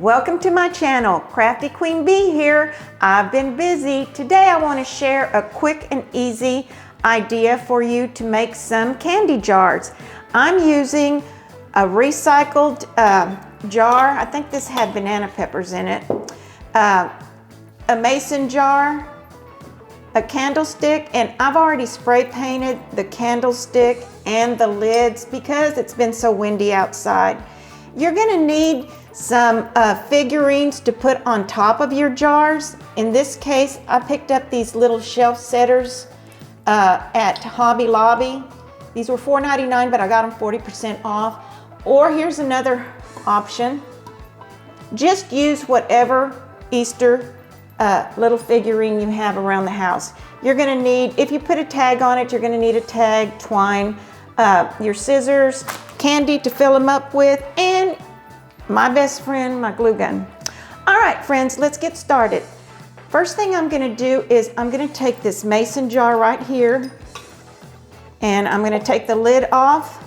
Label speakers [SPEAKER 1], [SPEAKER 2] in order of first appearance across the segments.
[SPEAKER 1] Welcome to my channel, Crafty Queen Bee here. I've been busy. Today I want to share a quick and easy idea for you to make some candy jars. I'm using a recycled jar. I think this had banana peppers in it. A mason jar, a candlestick, and I've already spray painted the candlestick and the lids because it's been so windy outside. You're gonna need some figurines to put on top of your jars. In this case, I picked up these little shelf setters at Hobby Lobby. These were $4.99, but I got them 40% off. Or here's another option. Just use whatever Easter little figurine you have around the house. You're gonna need, if you put a tag on it, you're gonna need a tag, twine, your scissors, candy to fill them up with, and my best friend, my glue gun. All right, friends, let's get started. First thing I'm gonna do is I'm gonna take this mason jar right here, and I'm gonna take the lid off,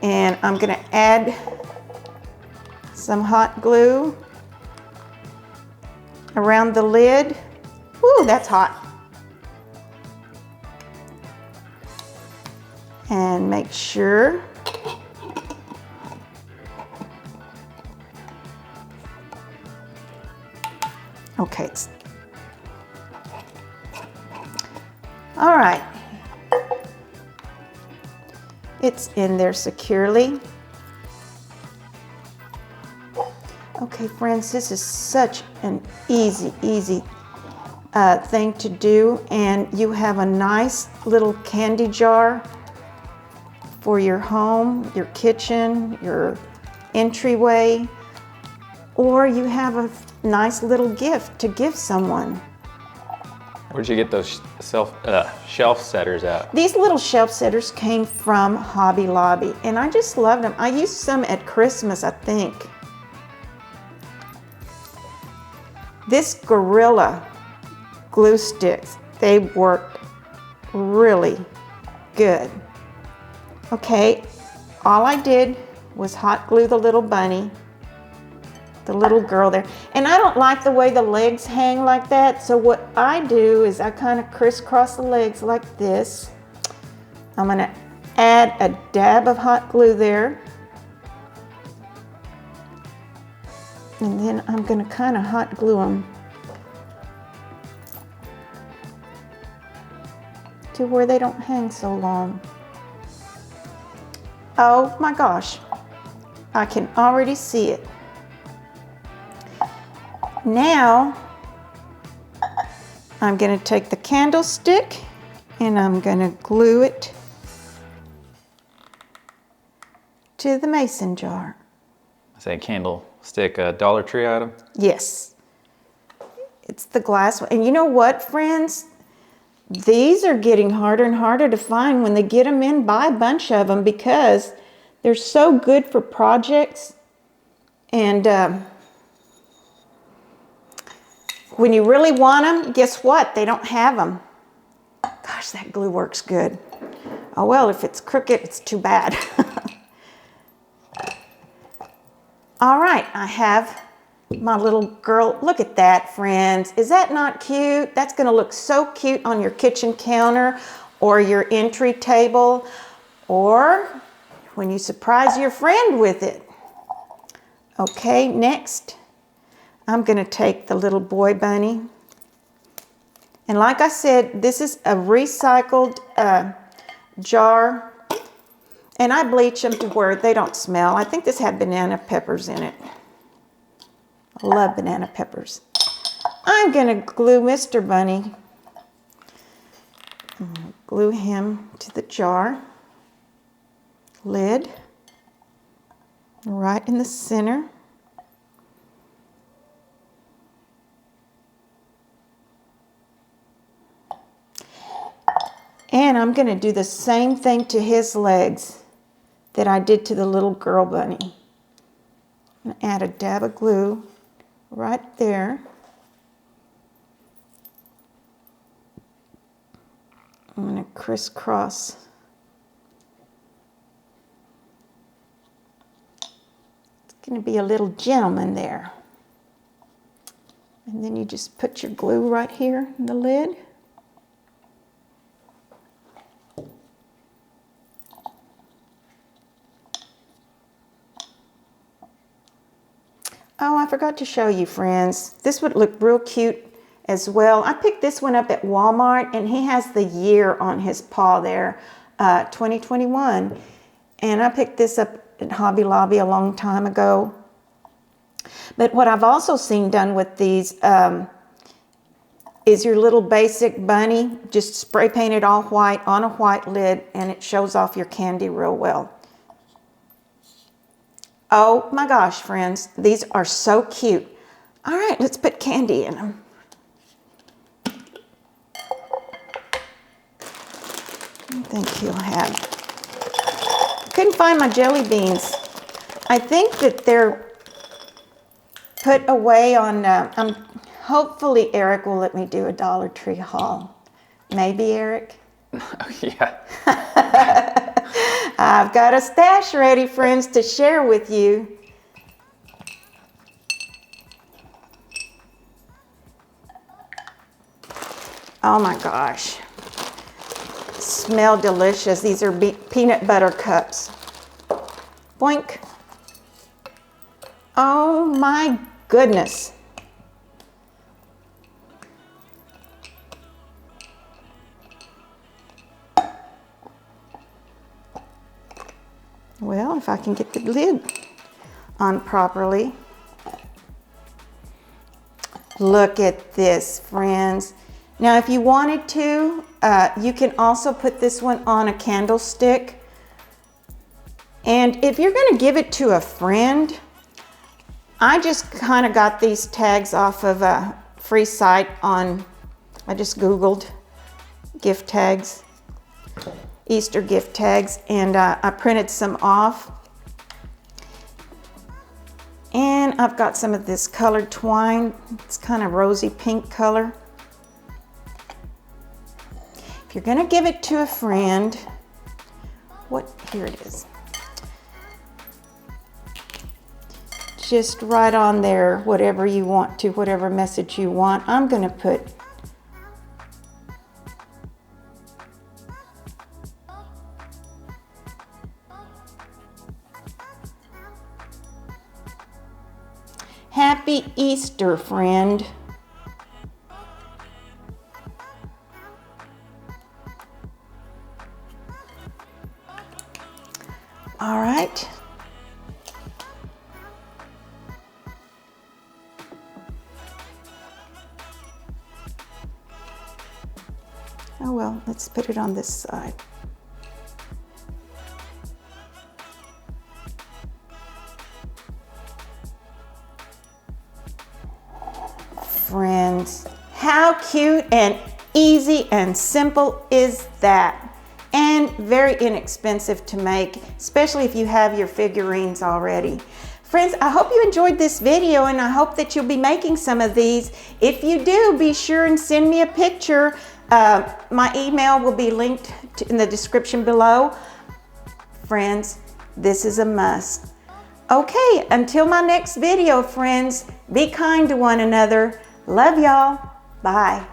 [SPEAKER 1] and I'm gonna add some hot glue around the lid. Woo, that's hot. And make sure okay. All right, it's in there securely. Okay, friends, this is such an easy thing to do, and you have a nice little candy jar for your home, your kitchen, your entryway, or you have a nice little gift to give someone.
[SPEAKER 2] Where'd you get those shelf setters at?
[SPEAKER 1] These little shelf setters came from Hobby Lobby, and I just loved them. I used some at Christmas, I think. This Gorilla glue sticks, they work really good. Okay, all I did was hot glue the little bunny, the little girl there. And I don't like the way the legs hang like that, so what I do is I kind of crisscross the legs like this. I'm gonna add a dab of hot glue there. And then I'm gonna kind of hot glue them to where they don't hang so long. Oh my gosh, I can already see it. Now, I'm gonna take the candlestick and I'm gonna glue it to the mason jar.
[SPEAKER 2] I say candlestick, a Dollar Tree item?
[SPEAKER 1] Yes, it's the glass one. And you know what, friends? These are getting harder and harder to find. When they get them in, buy a bunch of them because they're so good for projects. And when you really want them, guess what? They don't have them. Gosh, that glue works good. Oh well, if it's crooked, it's too bad. All right, I have my little girl. Look at that, friends. Is that not cute? That's gonna look so cute on your kitchen counter or your entry table, or when you surprise your friend with it. Okay, next, I'm gonna take the little boy bunny. And like I said, this is a recycled jar, and I bleach them to where they don't smell. I think this had banana peppers in it. I love banana peppers. I'm gonna glue Mr. Bunny. I'm gonna glue him to the jar. Lid, right in the center. And I'm gonna do the same thing to his legs that I did to the little girl bunny. I'm gonna add a dab of glue right there. I'm going to crisscross going to be a little gentleman there. And then you just put your glue right here in the lid. Oh, I forgot to show you, friends. This would look real cute as well. I picked this one up at Walmart, and he has the year on his paw there, 2021. And I picked this up at Hobby Lobby a long time ago. But what I've also seen done with these is your little basic bunny, just spray painted all white on a white lid, and it shows off your candy real well. Oh my gosh, friends, these are so cute. All right, let's put candy in them. I think he'll have. Couldn't find my jelly beans. I think that they're put away on, hopefully Eric will let me do a Dollar Tree haul. Maybe, Eric?
[SPEAKER 2] Yeah.
[SPEAKER 1] I've got a stash ready, friends, to share with you. Oh my gosh. Smell delicious. These are peanut butter cups. Boink. Oh my goodness. Well, if I can get the lid on properly. Look at this, friends. Now, if you wanted to, you can also put this one on a candlestick. And if you're going to give it to a friend, I just kind of got these tags off of a free site on, I just Googled gift tags. Easter gift tags, and I printed some off. And I've got some of this colored twine. It's kind of rosy pink color. If you're gonna give it to a friend, here it is. Just write on there whatever you want to, whatever message you want. I'm gonna put Happy Easter, friend. All right. Oh well, let's put it on this side. Friends, how cute and easy and simple is that? And very inexpensive to make, especially if you have your figurines already. Friends, I hope you enjoyed this video, and I hope that you'll be making some of these. If you do, be sure and send me a picture. My email will be linked in the description below. Friends, this is a must. Okay, until my next video, friends, be kind to one another. Love y'all. Bye.